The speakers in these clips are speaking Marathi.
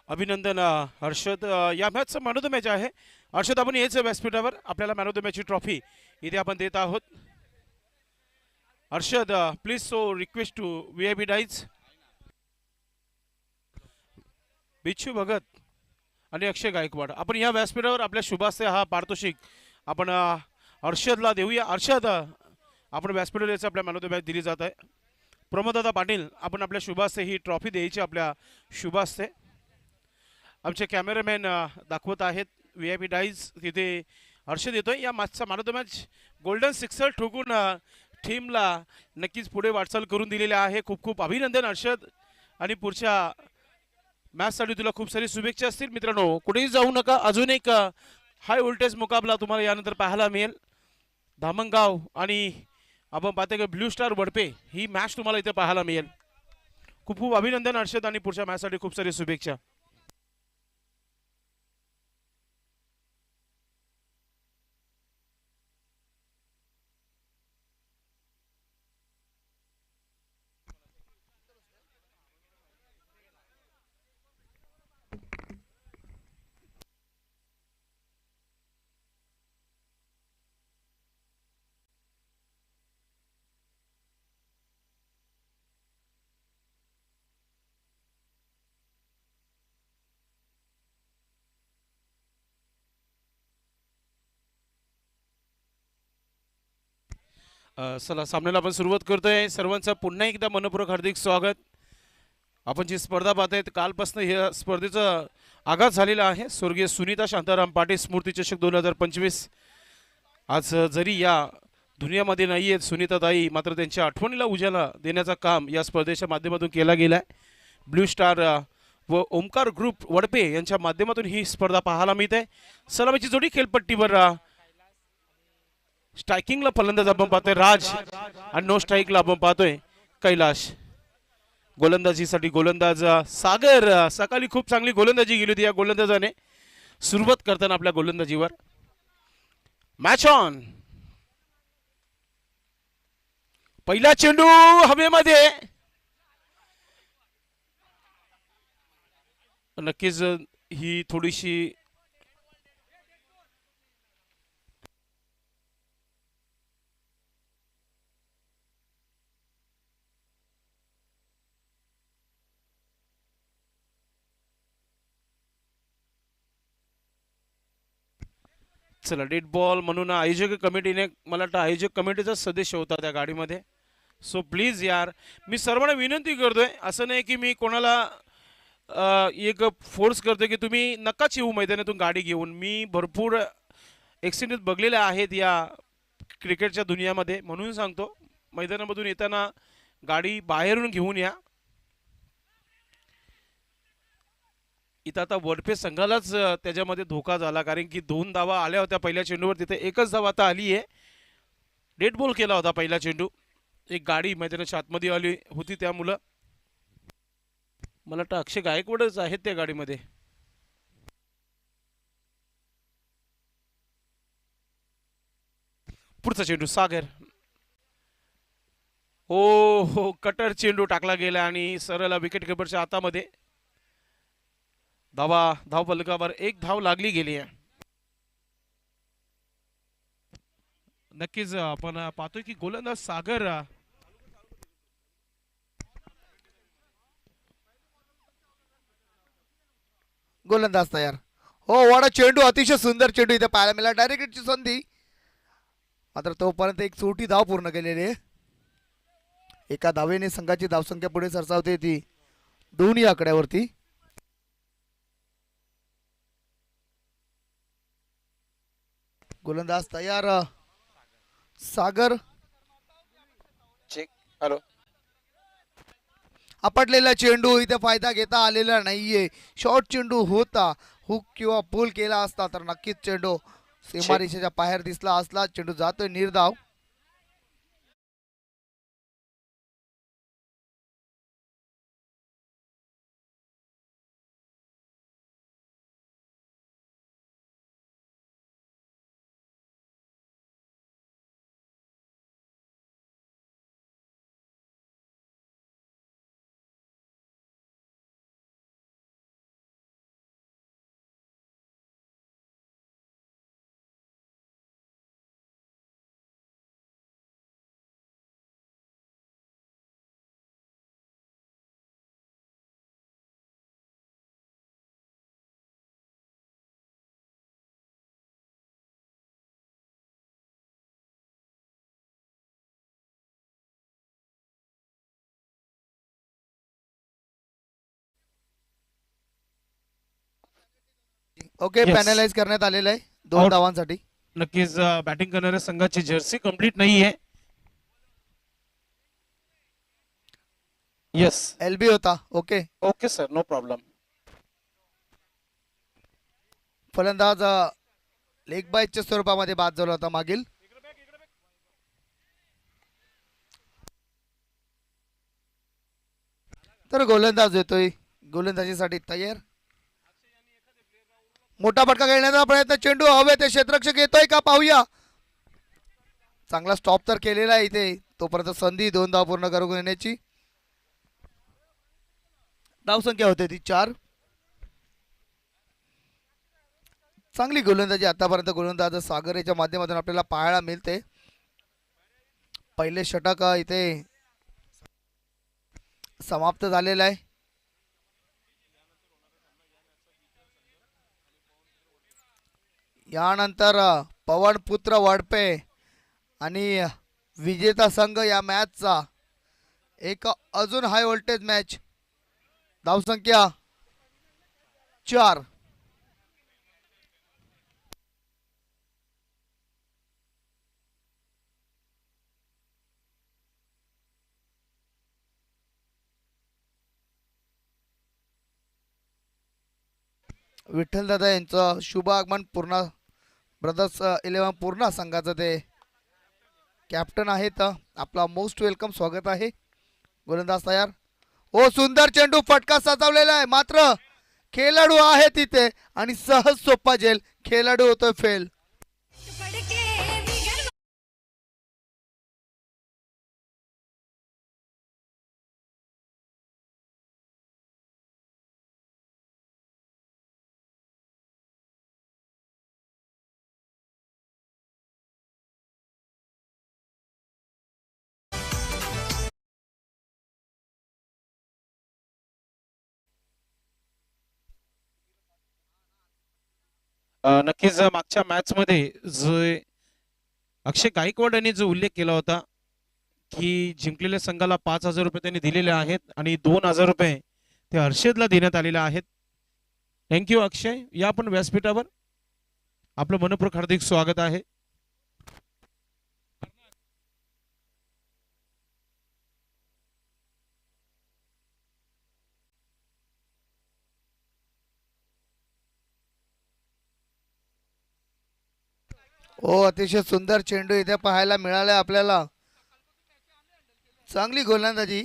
अभिनंदन हर्षद, या मॅचचं मॅन ऑफ द मॅच आहे. हर्षद, आपण यायचं व्यासपीठावर, आपल्याला मॅन ऑफ द मॅचची ट्रॉफी इथे आपण देत आहोत. Harshad, please so request to VIP dais. Bichhu Bhagat आणि अक्षय गायकवाड, आपण या व्यासपीठावर आपल्या शुभास्ते हा पारितोषिक आपण हर्षदला देऊया. हर्षद, आपण व्यासपीठावर यायचं, आपल्या मॅन ऑफ द मॅच दिली जात आहे. प्रमोददादा पाटील, आपण आपल्या शुभास्ते ही ट्रॉफी द्यायची आपल्या शुभास्ते. आमचे कॅमेरामॅन दाखवत आहेत VIP डाईज तिथे. हर्षद येतोय या मॅचचा man of the match. Golden sixer ठोकून टीमला नक्कीच पुढे वाटचाल करून दिलेली आहे. खूप खूप अभिनंदन हर्षद, आणि पुढच्या मॅचसाठी तुला खूप सारी शुभेच्छा असतील. मित्रांनो, कुठेही जाऊ नका, अजून एक हाय व्होल्टेज मुकाबला तुम्हाला यानंतर पाहायला मिळेल. धामणगाव आणि आपण पाहते की ब्ल्यू स्टार वडपे ही मॅच तुम्हाला इथे पाहायला मिळेल. खूप खूप अभिनंदन हर्षद, आणि पुढच्या मॅचसाठी खूप सारी शुभेच्छा. चला, सामन्याला आपण सुरुवात करतोय. सर्वांचं पुन्हा एकदा मनपूर्वक हार्दिक स्वागत. आपण जी स्पर्धा पाहताय, कालपासून या स्पर्धेचा आगाज झालेला आहे. स्वर्गीय सुनीता शांताराम पाटील स्मृती चषक 2025. आज जरी या दुनियामध्ये नाही आहेत सुनीताताई, मात्र त्यांच्या आठवणीला उजाला देण्याचं काम या स्पर्धेच्या माध्यमातून केला गेला आहे. ब्ल्यू स्टार व ओमकार ग्रुप वडपे यांच्या माध्यमातून ही स्पर्धा पाहायला मिळते. सलामीची जोडी खेळपट्टीवर स्ट्रायकिंगला फलंदाज आपण पाहतोय राज, आणि नो स्ट्राईकला आपण पाहतोय कैलाश. गोलंदाजीसाठी गोलंदाज सागर. सकाळी खूप चांगली गोलंदाजी गेली होती या गोलंदाजाने. सुरुवात करताना आपल्या गोलंदाजीवर मॅच ऑन. पहिला चेंडू हवेमध्ये. नक्कीच ही थोडीशी चला, डेड बॉल म्हणून आयोजक कमिटीने, मला वाटतं आयोजक कमिटीचा सदस्य होता त्या गाडीमध्ये. सो प्लीज यार, मी सर्वांना विनंती करतोय, असं नाही की मी कोणाला एक फोर्स करतोय की तुम्ही नकाच येऊ मैदानातून गाडी घेऊन. मी भरपूर एक्सिडेंट बघलेले आहेत या क्रिकेटच्या दुनियामध्ये, म्हणून सांगतो मैदानामधून येताना गाडी बाहेरून घेऊन या. इथं आता वडपे संघालाच त्याच्यामध्ये धोका झाला, कारण की 2 धावा आल्या होत्या पहिल्या चेंडूवर, तिथे एकच धावा आता आली आहे. डेड बॉल केला होता पहिला चेंडू. एक गाडी मैदानाच्या आतमध्ये आली होती, त्यामुळं मला वाटतं अक्षय गायकवाडच आहेत त्या गाडीमध्ये. पुढचा चेंडू सागर. हो हो, कटर चेंडू टाकला गेला आणि सरळ विकेट किपरच्या हातामध्ये. धाव फलकावर एक धाव लागली गेली आहे. नक्कीच आपण पाहतोय की गोलंदाज सागर गोलंदाज तयार. हो, वाडा चेंडू, अतिशय सुंदर चेंडू इथे पाहायला मिळाला. डायरेक्टची संधी, मात्र तोपर्यंत एक छोटी धाव पूर्ण केलेली आहे. एका धावेने संघाची धावसंख्या पुढे सरसावते ती 2 या आकड्यावरती. गोलंदाज तयार. सागर. चेक. हॅलो. आपटलेला चेंडू, इथे फायदा घेता आलेला नाहीये. शॉर्ट चेंडू होता, हुक किंवा पुल केला असता तर नक्कीच चेंडू सीमारेषेच्या बाहेर दिसला असला. चेंडू जातोय निर्धाव. Okay Yes. पॅनलाइज करण्यात आलेलं आहे 2 Out. धावांसाठी. नक्कीच बॅटिंग करणाऱ्या संघाची जर्सी कंप्लीट नाही आहे. येस. LB होता. Okay okay sir, no problem. फलंदाज लेग बायच्या स्वरूपामध्ये बाद झाला होता मागील. तर गोलंदाज येतोय, गोलंदाजीसाठी तयार. मोठा फटका खेळण्याचा प्रयत्न, चेंडू हवेत ते क्षेत्ररक्षक येतोय का पाहूया. चांगला स्टॉप तर केलेला आहे इथे. तोपर्यंत संधी 2 धाव पूर्ण करून येण्याची. धावसंख्या होते ती 4. चांगली गोलंदाजी आतापर्यंत गोलंदाज सागरेच्या माध्यमातून आपल्याला पाहायला मिळते. पहिले षटक इथे समाप्त झालेलं आहे. यानंतर पवन पुत्र वडपे आणि विजेता संघ या मॅचचा एक अजून हाय व्होल्टेज मॅच. धावसंख्या 4. विठ्ठलदादा यांचं शुभ आगमन. पूर्ण ब्रदर्स 11 पूर्ण संघाचं ते कॅप्टन आहेत. आपला मोस्ट वेलकम स्वागत आहे. गोलंदाज तयार. ओ सुंदर चेंडू, फटका सजवलेला आहे, मात्र खेळाडू आहे तिथे आणि सहज सोपा झेल. खेळाडू होतोय फेल. नक्कीच मागच्या मॅच मध्ये जो अक्षय गायकवाड यांनी जो उल्लेख केला होता की जिंकलेल्या संघाला 5,000 रुपये त्यांनी दिलेले आहेत आणि 2,000 रुपये ते हर्षदला देण्यात आलेले आहेत. थँक्यू अक्षय. या आपण व्यासपीठावर. आपलं मनपूर्वक हार्दिक स्वागत आहे. ओ अतिशय सुंदर चेंडू इथे पाहायला मिळाला आपल्याला. चांगली गोलंदाजी.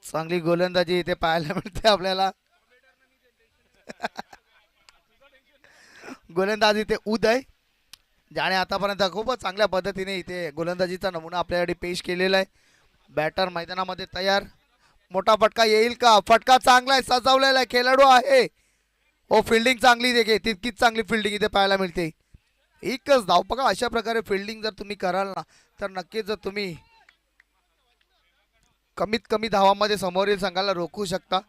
चांगली गोलंदाजी इथे पाहायला मिळते आपल्याला. गोलंदाजी इथे उदय ज्याने आतापर्यंत खूपच चांगल्या पद्धतीने इथे गोलंदाजीचा नमुना आपल्याकडे पेश केलेला आहे. बॅटर मैदानामध्ये तयार. मोठा फटका येईल का? फटका चांगला आहे, सजवलेला आहे, खेळाडू आहे. हो फिल्डिंग चांगली देखील, तितकीच चांगली फिल्डिंग इथे पाहायला मिळते. एकच धाव. बघा अशा प्रकारे फिल्डिंग जर तुम्ही कराल ना तर नक्कीच जर तुम्ही कमीत कमी धावामध्ये समोरील संघाला रोखू शकता.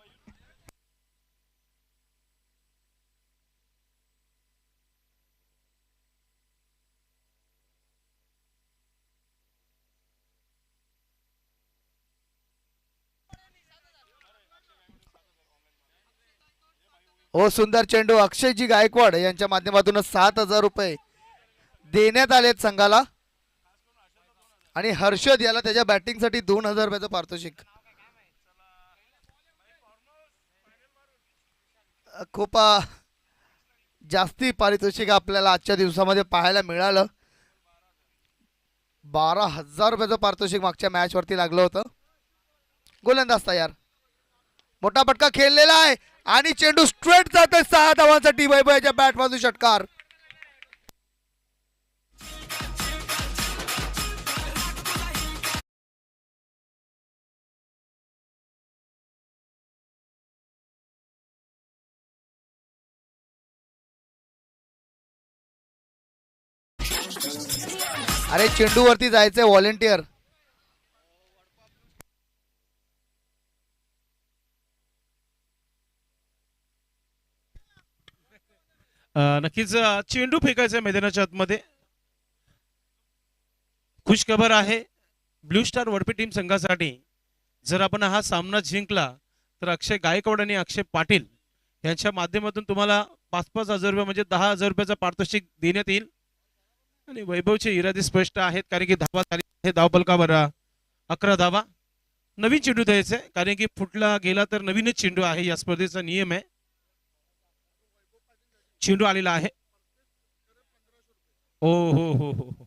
हो सुंदर चेंडू. अक्षयजी गायकवाड यांच्या माध्यमातून 7,000 रुपये देण्यात आलेत संघाला आणि हर्षद याला त्याच्या बॅटिंगसाठी 2,000 रुपयाचं पारितोषिक. खूप जास्ती पारितोषिक आपल्याला आजच्या दिवसामध्ये पाहायला मिळालं. 12,000 रुपयाचं पारितोषिक मागच्या मॅच वरती लागलं होतं. गोलंदाज तयार. मोठा फटका खेळलेला आहे आणि चेंडू स्ट्रेट जातोय 6 धावांसाठी. वैभवच्या बॅट बाजू षटकार. अरे चेंडू वरती जायचंय व्हॉलेंटियर. नक्कीच चेंडू फेकायचा मैदानाच्या आतमध्ये. खुश खबर आहे ब्लू स्टार वडपे टीम संघासाठी. जर आपण हा सामना जिंकला तर अक्षय गायकवाड आणि अक्षय पाटील यांच्या माध्यमातून तुम्हाला 5,000 रुपये म्हणजे 10,000 रुपयाचा पारितोषिक देण्यात येईल. आणि वैभवचे इरादे स्पष्ट आहेत कारण की धावा झाली आहे धावपलकावर 11 धावा. नवीन चेंडू द्यायचा आहे कारण की फुटला गेला तर नवीनच चेंडू आहे, या स्पर्धेचा नियम आहे. चेंडू आलेला आहे. हो हो हो हो हो.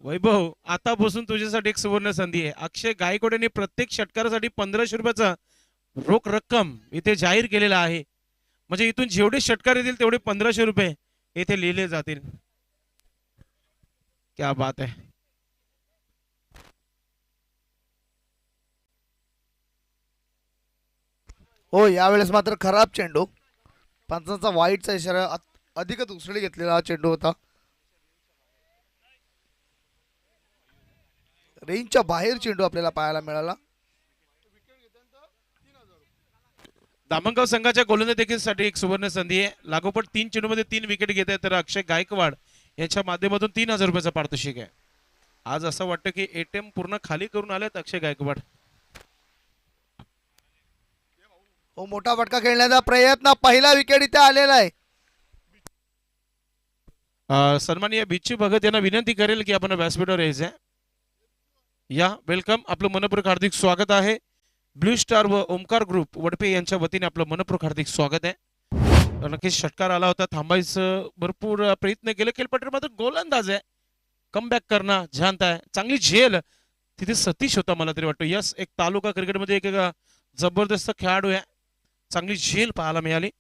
वैभव आतापासून तुझ्यासाठी एक सुवर्ण संधी आहे. अक्षय गायकवाड यांनी प्रत्येक षटकारासाठी 1,500 रुपयाचा रोख रक्कम इथे जाहीर केलेला आहे. म्हणजे इथून जेवढे षटकार येतील तेवढे 1,500 रुपये येथे लिहिले जातील. क्या बात आहे. हो यावेळेस मात्र खराब चेंडू, पंचांचा वाईटचा इशारा, अधिकच उसळी घेतलेला हा चेंडू होता. रेंजच्या बाहेर चेंडू आपल्याला पाहायला मिळाला. दामणगाव संघाच्या गोलंदाज देखील साठी एक सुवर्ण संधी आहे. लागोपाठ 3 चेंडूमध्ये 3 विकेट घेत आहेत तर अक्षय गायकवाड यांच्या माध्यमातून 3,000 रुपयाचा पारितोषिक आहे. आज असं वाटतं की एटीएम पूर्ण खाली करून आलेत अक्षय गायकवाड. हो मोठा फटका खेळण्याचा प्रयत्न, पहिला विकेट इथे आलेला आहे. सन्माननीय बिच्चू भगत यांना विनंती करेल की आपण व्यासपीठावर यायचं आहे. या वेलकम, आपलं मनपूर्वक हार्दिक स्वागत आहे. ब्लू स्टार व ओमकार ग्रुप वडपे यांच्या वतीने आपलं मनपूर्वक हार्दिक स्वागत आहे. नक्कीच षटकार आला होता, थांबायचं भरपूर प्रयत्न केले. खेळपट्टी मात्र गोलंदाज आहे, कमबॅक करणं जानता आहे. चांगली झेल तिथे सतीश होता मला तरी वाटतं. यस, एक तालुका क्रिकेटमध्ये एक जबरदस्त खेळाडू आहे. चांगली झेल पाहायला मिळाली.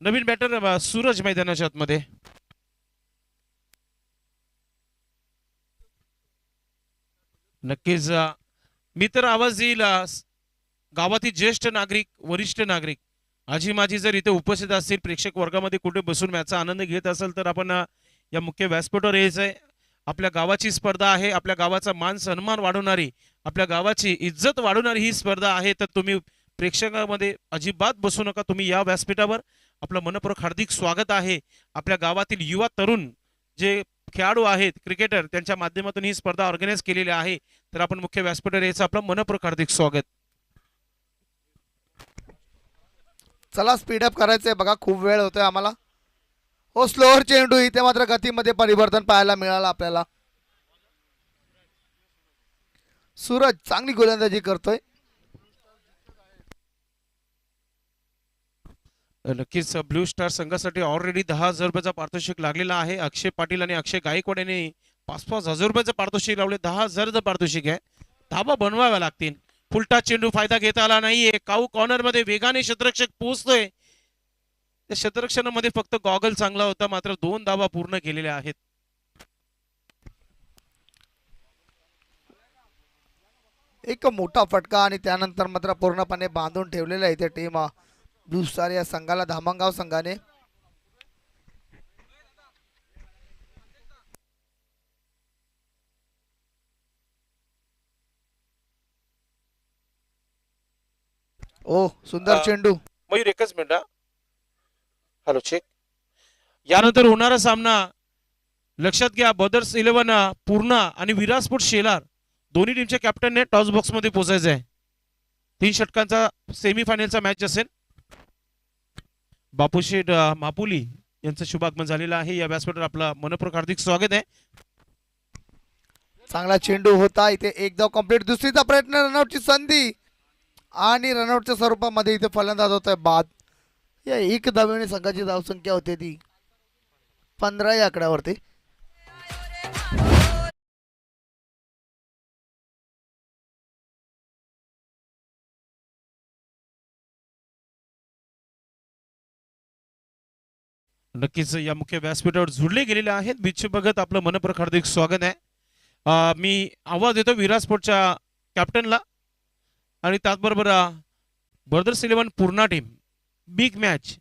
नवीन बॅटर सूरज मैदानाच्या आतमध्ये. नक्कीच मी तर आवाज येईल. गावातील ज्येष्ठ नागरिक, वरिष्ठ नागरिक, आजी माझी जर इथे उपस्थित असतील, प्रेक्षक वर्गामध्ये कुठे बसून मॅचचा आनंद घेत असेल तर आपण या मुख्य व्यासपीठावर यायचंय. आपल्या गावाची स्पर्धा आहे, आपल्या गावाचा मान सन्मान वाढवणारी, आपल्या गावाची इज्जत वाढवणारी ही स्पर्धा आहे. तर तुम्ही प्रेक्षकामध्ये अजिबात बसू नका, तुम्ही या व्यासपीठावर. आपलं मनपूर्वक हार्दिक स्वागत आहे. आपल्या गावातील युवा तरुण जे खेळाडू आहेत, क्रिकेटर, त्यांच्या माध्यमातून ही स्पर्धा ऑर्गनाईज केलेली आहे. तर आपण मुख्य व्यासपीठावर यायचं. आपलं मनपूर्वक हार्दिक स्वागत. चला स्पीडअप करायचंय बघा, खूप वेळ होतोय आम्हाला. हो स्लोअर चेंडू, इथे मात्र गतीमध्ये परिवर्तन पाहायला मिळालं आपल्याला. सूरज चांगली गोलंदाजी करतोय. नक्कीच ब्लू स्टार संघासाठी ऑलरेडी 10,000 रुपयाचा पारितोषिक लागलेला आहे. अक्षय पाटील आणि अक्षय गायकवाड यांनी 5,000 रुपयाचं पारितोषिक लावले. 10,000चं पारितोषिक आहे. धाबा बनवाव्या लागतील. फुलटा चेंडू, फायदा घेता आला नाहीये. काऊ कॉर्नर मध्ये वेगाने क्षेत्ररक्षक पोहोचतोय. त्या क्षेत्ररक्षणामध्ये फक्त गॉगल चांगला होता, मात्र 2 धावा पूर्ण केलेल्या आहेत. एक मोठा फटका आणि त्यानंतर मात्र पूर्णपणे बांधून ठेवलेला आहे इथे टीम ब्लू स्टार या संघाला, धामणगाव संघाने. ओ सुंदर चेंडू. मयूर एकच मिनिट. Hello check. यानंतर होणारा सामना लक्षात घ्या. ब्रदर्स 11 पूर्णा आणि विरासपूर शेलार दोन्ही टीमच्या कॅप्टनने टॉस बॉक्स मध्ये पोहोचायचं आहे. 3 षटकांचा सेमीफायनलचा मॅच असेल. बापूशेठ मापुली यांचं शुभागमन झालेलं आहे. या व्यासपीठावर आपला मनपूर्वक हार्दिक स्वागत आहे. चांगला चेंडू होता इथे. एक धाव कंप्लीट. दुसरीचा प्रयत्न, रनआउटची संधी आणि रनआउटच्या स्वरूपामध्ये इथे फलंदाज होत आहे बाद. या एक धावेने संघाची धावसंख्या होते ती 15 या आकड्यावरती. नक्कीच या मुख्य व्यासपीठावर जुळले गेलेले आहेत. बिच्चू भगत, आपलं मनपूर्वक हार्दिक स्वागत आहे. मी आवाज देतो विरासपूरच्या कॅप्टनला. आणि त्याचबरोबर brothers 11 Purna team big match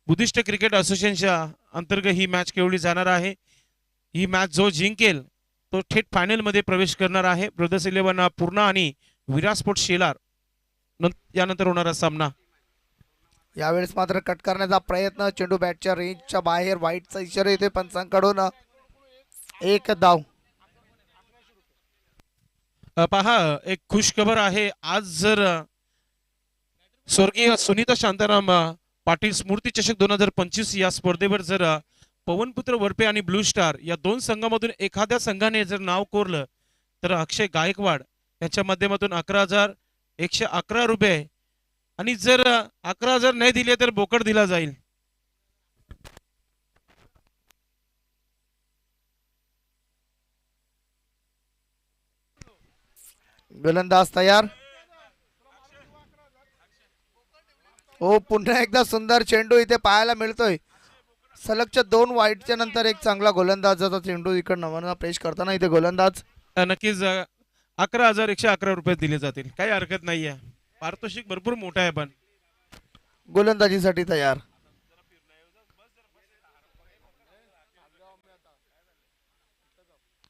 Buddhist cricket असोसिएशनच्या अंतर्गत ही मॅच खेळली जाणार आहे. ही मॅच जो जिंकेल तो थेट फायनल मध्ये प्रवेश करणार आहे. ब्रदर्स 11 पूर्णा आणि विरासपूर शेलार यानंतर होणारा सामना. यावेळेस मात्र कट करण्याचा प्रयत्न, चेंडू बॅटच्या रेंजच्या बाहेर, वाईटचा इशारा येतोय पंचांकडून. एक धाव. पहा, एक खुश खबर आहे. आज जर स्वर्गीय सुनीता शांताराम पाटील स्मृती चषक 2025 या स्पर्धेवर जर पवनपुत्र वरपे आणि ब्लू स्टार या दोन संघामधून एखाद्या संघाने जर नाव कोरलं तर अक्षय गायकवाड यांच्या माध्यमातून 11,111 रुपये आणि जर 11,000 नाही दिले तर बोकड दिला जाईल. गोलंदाज तयार. हो पुन्हा एकदा सुंदर चेंडू इथे पाहायला मिळतोय. सलगच्या 2 वाईटच्या नंतर एक चांगला गोलंदाजाचा चेंडू इकडे नवाना पेश करताना इथे गोलंदाज नक्कीच 11,111 रुपये दिले जातील. काही हरकत नाहीये. पारितोषिक भरपूर मोठा आहे पण गोलंदाजीसाठी तयार.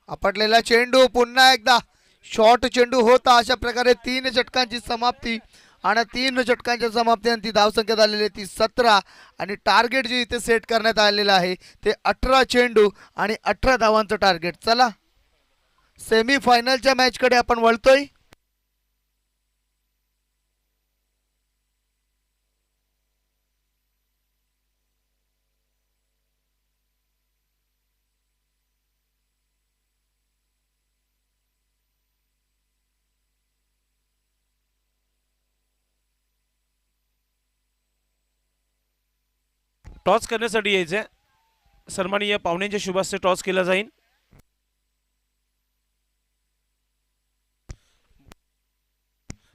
आपटलेला चेंडू पुन्हा एकदा शॉर्ट चेंडू होता. अशा प्रकारे 3 षटकांची समाप्ती आणि 3 षटकांच्या समाप्तीनंतर धावसंख्या झालेली ती 17 आणि टार्गेट जे इथे सेट करण्यात आलेलं आहे ते 18 चेंडू आणि 18 धावांचं टार्गेट. चला सेमी फायनलच्या मॅच कडे आपण वळतोय. टॉस करण्यासाठी यायचंय. सन्माननीय पाहुण्यांच्या शुभास्ते टॉस केला जाईल.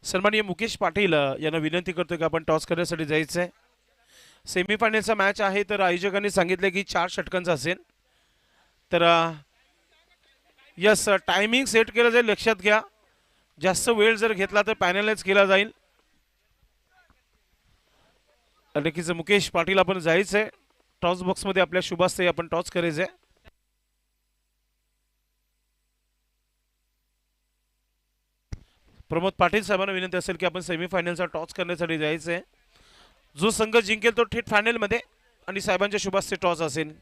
सन्माननीय मुकेश पाटील यांना विनंती करतो की आपण टॉस करण्यासाठी जायचंय. सेमीफायनलचा मॅच आहे तर आयोजकांनी सांगितले की 4 षटकांचा असेल. तर यस टायमिंग सेट केलं जाईल. लक्षात घ्या जास्त वेळ जर घेतला तर पॅनलाइज केला जाईल. नक्कीच मुकेश पाटील आपण जायचंय टॉस बॉक्समध्ये. आपल्या शुभास्ते आपण टॉस करायचंय. प्रमोद पाटील साहेबांना विनंती असेल की आपण सेमीफायनलचा टॉस करण्यासाठी जायचंय. जो संघ जिंकेल तो थेट फायनलमध्ये आणि साहेबांच्या शुभास्ते टॉस असेल.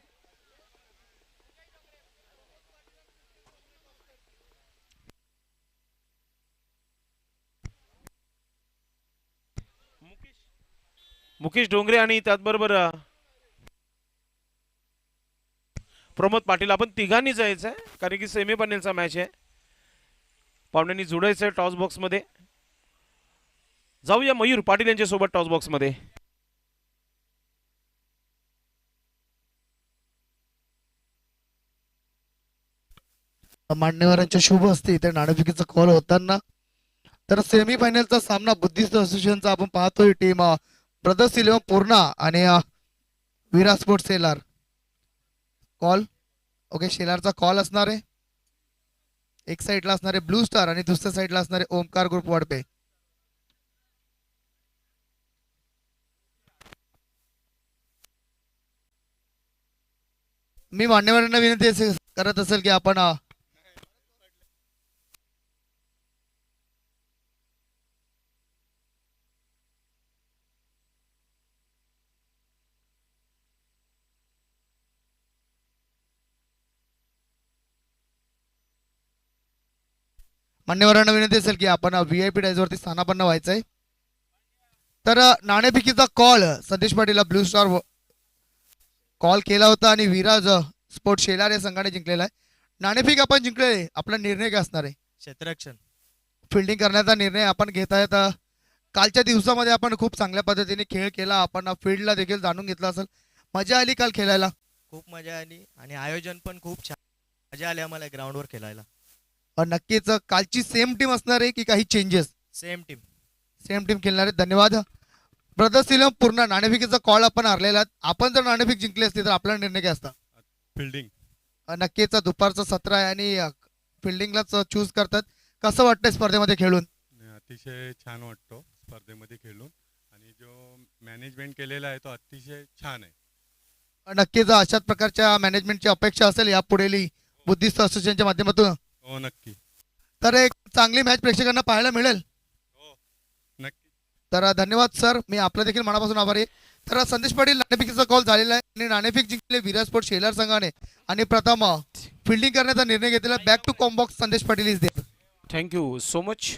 मुकेश डोंगरे आणि त्याचबरोबर प्रमोद पाटील आपण तिघांनी जायचंय कारण की सेमीफायनलचा मॅच आहे. पाहुण्यांनी जोडायचंय टॉस बॉक्स मध्ये. जाऊया मयूर पाटील यांच्या सोबत टॉस बॉक्स मध्ये. मान्यवरांच्या शुभ असते इथे नाणेफेकीचा कॉल होताना. तर सेमीफायनलचा सामना बुद्धिस्ट असोसिएशनचा आपण पाहतोय. टीम ब्रदर्स 11 पूर्णा आणि Vira sports Shelar. Call okay शेलारचा कॉल असणार आहे. एक साईडला असणारे ब्लू स्टार आणि दुसऱ्या साईडला असणारे ओमकार ग्रुप वडपे. मी मान्यवरांना विनंती करत असेल की आपण मान्यवरांना विनंती असेल की आपण VIP डायजवरती स्थानापन्न व्हायचंय. तर नाणेफेकीचा call Satish Patil blue star call केला होता आणि विराज स्पोर्ट शेलार या संघाने जिंकलेला आहे. नाणेफेक आपण जिंकलेले. आपला निर्णय काय असणार आहे? क्षेत्ररक्षण फिल्डिंग करण्याचा निर्णय आपण घेत आहेत. कालच्या दिवसामध्ये आपण खूप चांगल्या पद्धतीने खेळ केला. आपण फील्डला देखील जाणून घेतला असेल. मजा आली काल खेळायला? खूप मजा आली आणि आयोजन पण खूप छान. मजा आली आम्हाला ग्राउंडवर खेळायला. नक्कीच कालची सेम टीम असणार आहे की काही changes? Same team. Same team खेळणार आहे. धन्यवाद. ब्रदर्स 11 पूर्ण नाणेफेकीचा कॉल आपण हरलेला. आपण जर नाणेफेक जिंकली असती तर आपला निर्णय काय असता? फिल्डिंग. नक्कीच दुपारचं सत्र आहे आणि फिल्डिंगलाच चूज करतात. कसं वाटतंय स्पर्धेमध्ये खेळून? अतिशय छान वाटतो स्पर्धेमध्ये खेळून आणि जो मॅनेजमेंट केलेला आहे तो अतिशय छान आहे. नक्कीच अशाच प्रकारच्या मॅनेजमेंटची अपेक्षा असेल यापुढेली बुद्धिस्ट असोसिएशनच्या माध्यमातून. हो नक्की. तर एक चांगली मॅच प्रेक्षकांना पाहायला मिळेल. हो नक्की. तर धन्यवाद सर. मी आपलं देखील मनापासून आभारी आहे. तर संदेश पाटील नाणेफेकीचा कॉल झालेला आहे आणि नाणेफेक जिंकले विरा स्पोर्ट शेलार संघाने आणि प्रथम फिल्डिंग करण्याचा निर्णय घेतलेला. Back to combox Sandesh Patil is there. Thank you so much.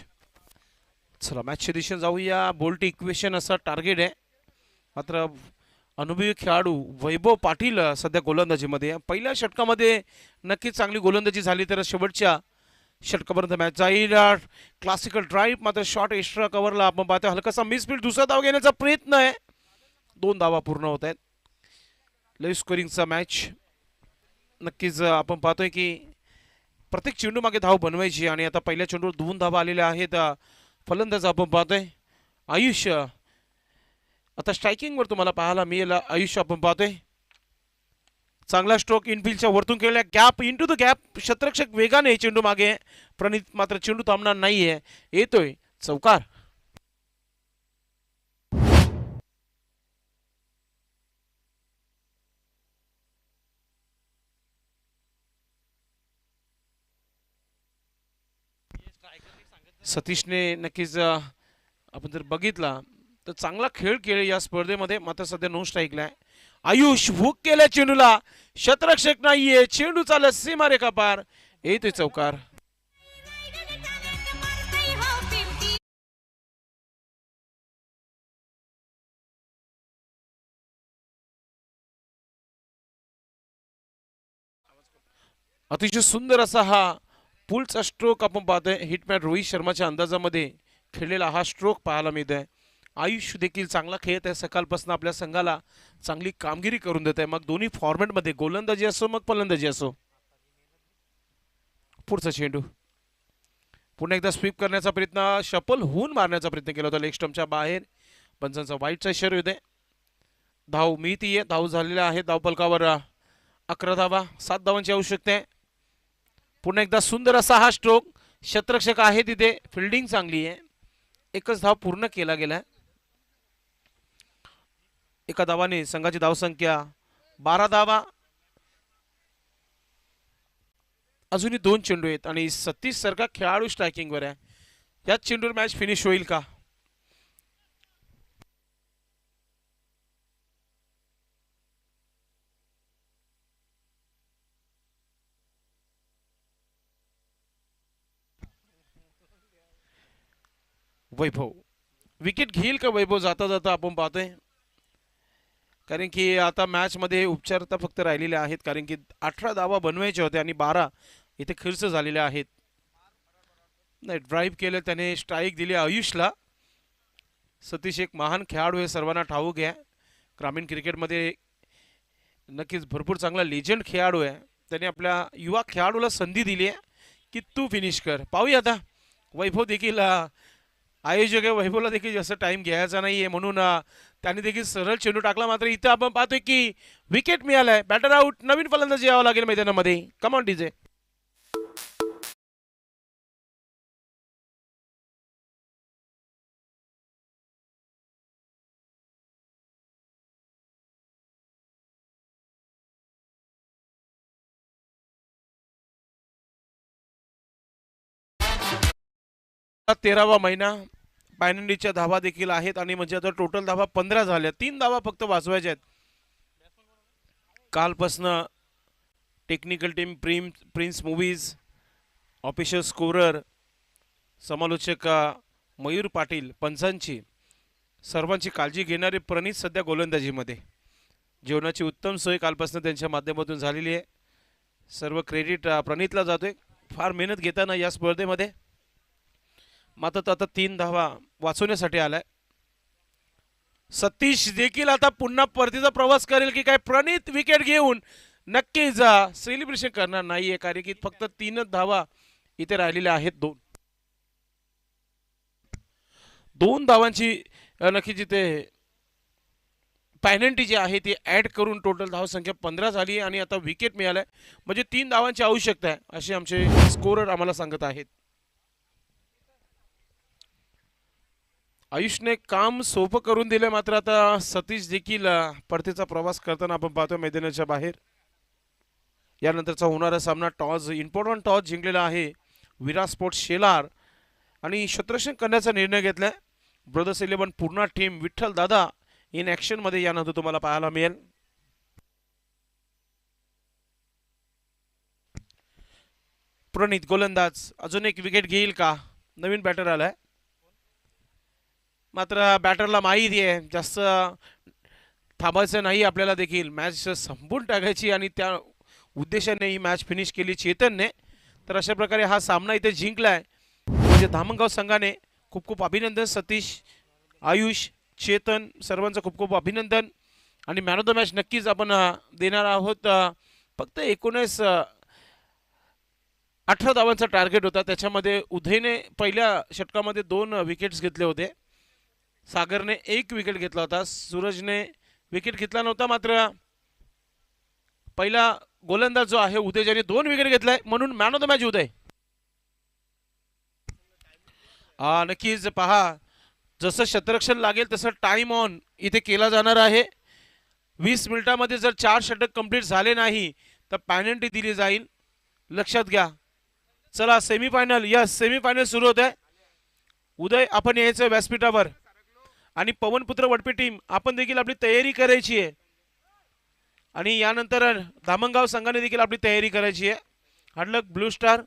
चला मॅचच्या दिशेने जाऊया. बोल्ट इक्वेशन असं टार्गेट आहे. मात्र अनुभवी खेळाडू वैभव पाटील सध्या गोलंदाजीमध्ये आहे. पहिल्या षटकामध्ये नक्कीच चांगली गोलंदाजी झाली तर शेवटच्या षटकापर्यंत मॅच जाईल. क्लासिकल ड्राईव्ह मात्र शॉर्ट एक्स्ट्रा कव्हरला आपण पाहतो हलकासा मिसफील्ड. दुसरा धाव घेण्याचा प्रयत्न आहे. 2 धावा पूर्ण होत आहेत. लई स्कोरिंगचा मॅच. नक्कीच आपण पाहतोय की प्रत्येक चेंडू मागे धाव बनवायची आणि आता पहिल्या चेंडूवर 2 धावा आलेल्या आहेत. फलंदाज आपण पाहतोय आयुष्य. आता स्ट्रायकिंगवर तुम्हाला पाहायला मिळेल आयुष्य आपण पाहतोय. चांगला स्ट्रोक इनफिल्डच्या वरतून केलेला गॅप इंटू द गॅप. क्षेत्ररक्षक वेगाने चेंडू मागे. प्रणित मात्र चेंडू थांबणार नाहीये. येतोय चौकार. सतीशने नक्कीच आपण जर बघितला तर चांगला खेळ केला या स्पर्धेमध्ये. मात्र सध्या नो स्ट्राईकला आहे. आयुष हुक केल्या चेंडूला. क्षेत्ररक्षक नाहीये. चेंडू चालत सीमारेखा पार. येतोय चौकार. अतिशय सुंदर असा हा पुलचा स्ट्रोक आपण पाहतोय. हिटमॅन रोहित शर्माच्या अंदाजामध्ये खेळलेला हा स्ट्रोक पाहायला मिळतोय. आयुष देखील चांगला खेळत आहे. सकाळपासून आपल्या संघाला चांगली कामगिरी करून देत आहे. मग दोन्ही फॉर्मॅटमध्ये गोलंदाजी असो मग फलंदाजी असो. पुढचा चेंडू पुन्हा एकदा स्वीप करण्याचा प्रयत्न. शपल होऊन मारण्याचा प्रयत्न केला होता लेग स्टंपच्या बाहेर. पंचांचा वाईटचा इशारा होते. धाव मिळतीये. धाव झालेल्या आहे धावपलकावर 11 धावा. 7 धावांची आवश्यकता आहे. पुन्हा एकदा सुंदर असा हा स्ट्रोक. क्षेत्ररक्षक आहे तिथे. फिल्डिंग चांगली आहे. एकच धाव पूर्ण केला गेला. एका धावाने संघाची धावसंख्या 12 धावा. अजूनही 2 चेंडू आहेत आणि सतीश सारखा खेळाडू स्ट्रायकिंगवर आहे. याच चेंडूवर मॅच फिनिश होईल का? वैभव विकेट घेईल का वैभव जाता जाता आपण पाहतोय. कारण की आता मॅच मध्ये उपचारता फक्त राहिलेले आहेत. कारण की 18 धावा बनवायचे होते आणि 12 इथे खर्च झालेले आहेत. नाही ड्राईव्ह केलं त्याने. स्ट्राईक दिली आयुषला. सतीश एक महान खेळाडू आहे सर्वांना ठाऊक आहे. ग्रामीण क्रिकेटमध्ये नक्कीच भरपूर चांगला लेजंड खेळाडू आहे. त्याने आपल्या युवा खेळाडूला संधी दिली आहे की तू फिनिश कर. पाहूया आता वैभव देखील आयोजक आहे. वैभवला देखील जास्त टाइम घ्यायचा नाहीये म्हणून त्याने देखील सरळ चेंडू टाकला. मात्र इथं आपण पाहतोय की विकेट मिळालाय. Batter out. नवीन फलंदाजी यावं लागेल मैदानामध्ये. Come on DJ. तेरावा महिना. पॅनंडीच्या धावा देखील आहेत आणि म्हणजे आता टोटल धावा 15 झाल्या. 3 धावा फक्त वाचवायच्या आहेत. कालपासनं technical team prince movies, official scorer, समालोचक मयूर पाटील, पंचांची सर्वांची काळजी घेणारे प्रणित सध्या गोलंदाजीमध्ये. जेवणाची उत्तम सोय कालपासून त्यांच्या माध्यमातून झालेली आहे. सर्व क्रेडिट प्रणितला जातोय. फार मेहनत घेताना या स्पर्धेमध्ये. मात्र आता 3 धावा वाचवण्यासाठी आलाय. सतीश देखील आता पुन्हा परतीचा प्रवास करेल की काय? प्रणित विकेट घेऊन नक्कीच सेलिब्रेशन करणार नाहीये. कारण की फक्त 3 धावा इथे राहिलेल्या आहेत. 2 धावांची नक्कीच इथे पॅनल्टी जी आहे ती ऍड करून टोटल धावसंख्या 15 झाली आणि आता विकेट मिळालाय. म्हणजे 3 धावांची आवश्यकता आहे असे आमचे स्कोरर आम्हाला सांगत आहेत. आयुषने काम सोपं करून दिले. मात्र आता सतीश देखील परतीचा प्रवास करताना आपण पाहतो मैदानाच्या बाहेर. यानंतरचा होणारा सामना टॉस इम्पॉर्टंट टॉस जिंकलेला आहे विराट स्पोर्ट्स शेलार आणि क्षेत्ररक्षण करण्याचा निर्णय घेतलाय. ब्रदर्स 11 पूर्ण टीम विठ्ठल दादा इन ऍक्शन मध्ये यानंतर तुम्हाला पाहायला मिळेल. प्रणित गोलंदाज अजून एक विकेट घेईल का? नवीन बॅटर आलाय. मात्र बॅटरला माहिती आहे जास्त थांबायचं नाही आपल्याला देखील, मॅच संपवून टाकायची आणि त्या उद्देशाने ही मॅच फिनिश केली चेतनने. तर अशा प्रकारे हा सामना इथे जिंकलाय म्हणजे धामणगाव संघाने. खूप खूप अभिनंदन सतीश, आयुष, चेतन सर्वांचं खूप खूप अभिनंदन. आणि मॅन ऑफ द मॅच नक्कीच आपण देणार आहोत. फक्त 18 धावांचा टार्गेट होता, त्याच्यामध्ये उदयने पहिल्या षटकामध्ये 2 विकेट्स घेतले होते, सागरने 1 विकेट घेतला होता, सूरजने विकेट घेतला नव्हता. मात्र पहिला गोलंदाज जो आहे उदय ज्याने 2 विकेट घेतलाय म्हणून मॅन ऑफ द मॅच उदय. नक्कीच पहा, जसं शतरक्षण लागेल तसं टाइम ऑन इथे केला जाणार आहे. 20 मिनिटांमध्ये जर 4 षटक कंप्लीट झाले नाही तर पॅनल्टी दिली जाईल, लक्षात घ्या. चला सेमीफायनल, यस सेमीफायनल सुरू होत आहे. उदय आपण यायचं व्यासपीठावर आणि पवनपुत्र वडपी टीम आपण देखील आपली तयारी करायची आहे. आणि यानंतर धामणगाव संघाने देखील आपली तयारी करायची आहे. हार्ड लक ब्लू स्टार.